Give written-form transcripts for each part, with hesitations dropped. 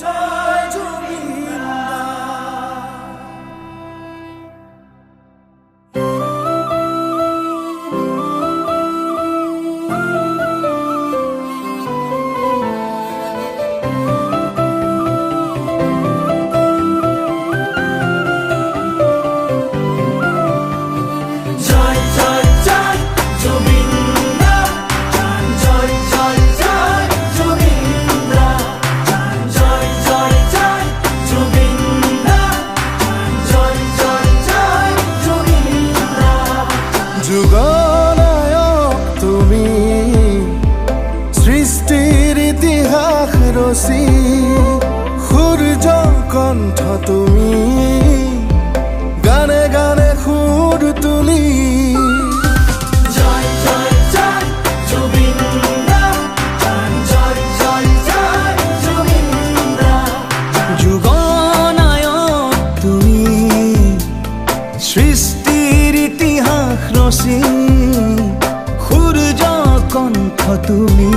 জয় জুবিন্দা। যুগনায়ক তুমি, সৃষ্টির ইতিহাস রচি, সূর্য কণ্ঠ তুমি, গানে গানে সুর তুলি। যুগনায়ক তুমি, সৃষ্টির ইতিহাস রচি, সূর্য কণ্ঠ তুমি,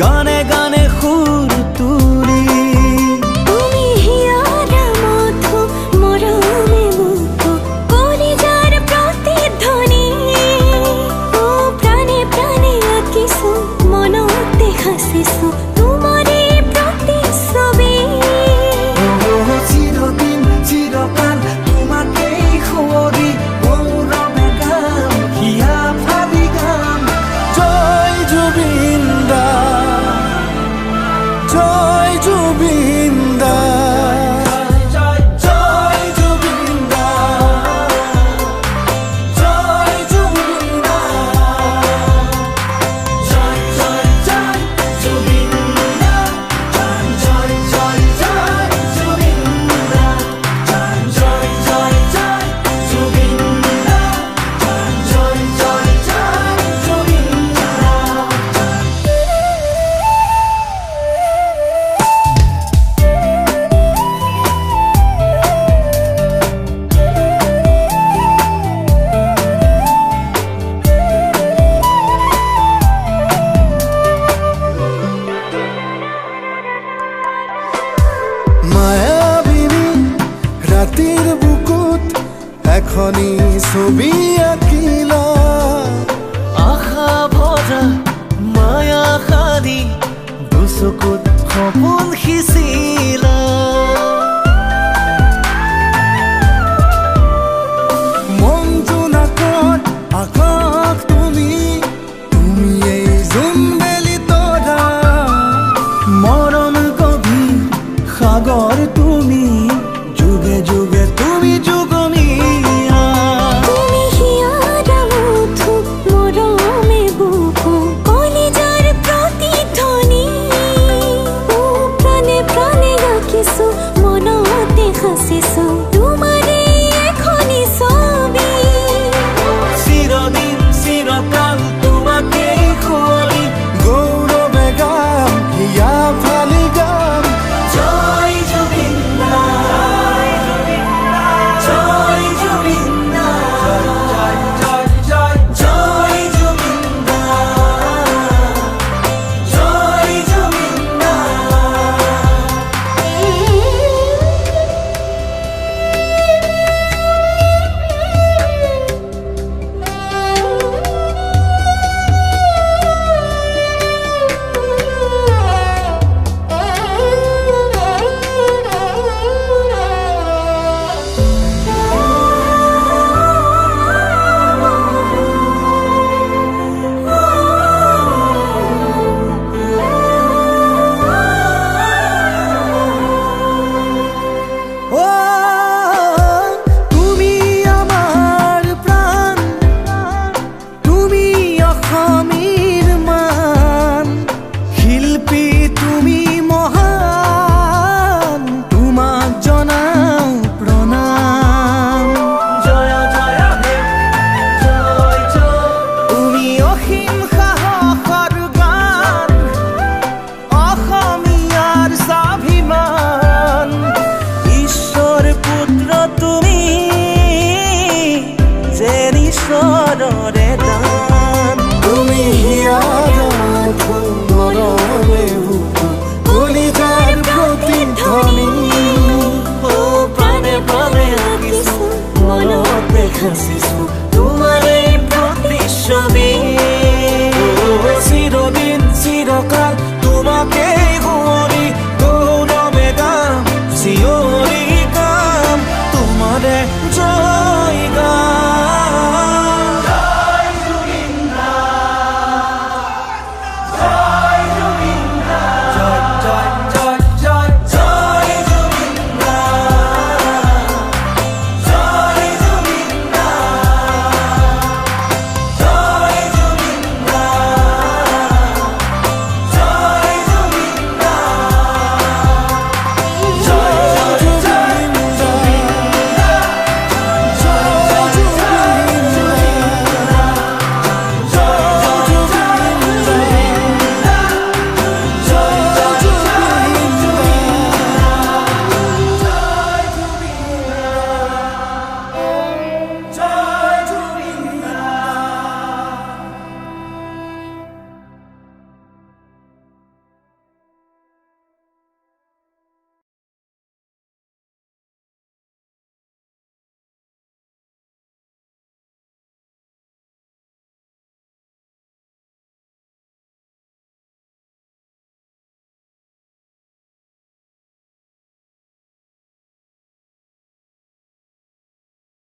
গানে গানে সুর তুলি। তুমি হিয়ারা মধু মরমে মুখো কলিজার প্রতিধ্বনি, ও প্রাণে প্রাণে আঁকিছো মনতে হাসিছো তোমারে প্রতিচ্ছবি। চিরদিন চিরকাল তোমাকেই সুঁৱৰি গৌৰৱে গাম হিয়া ফালি গাম। জয় জুবিন্দা, জয় জুবিন্দা, জয় জুবিন্দা, জয় জুবিন্দা, জয় জয় জয় জুবিন্দা, জয় জয় জয় জুবিন্দা, জয় জয় জয় জুবিন্দা, জয় জয় জয় জুবিন্দা। মায়াবিনী রাতির বুকুত এখনি ছবি আঁকিলা, আশা ভরা মায়া সাদি দুচকুত সপোন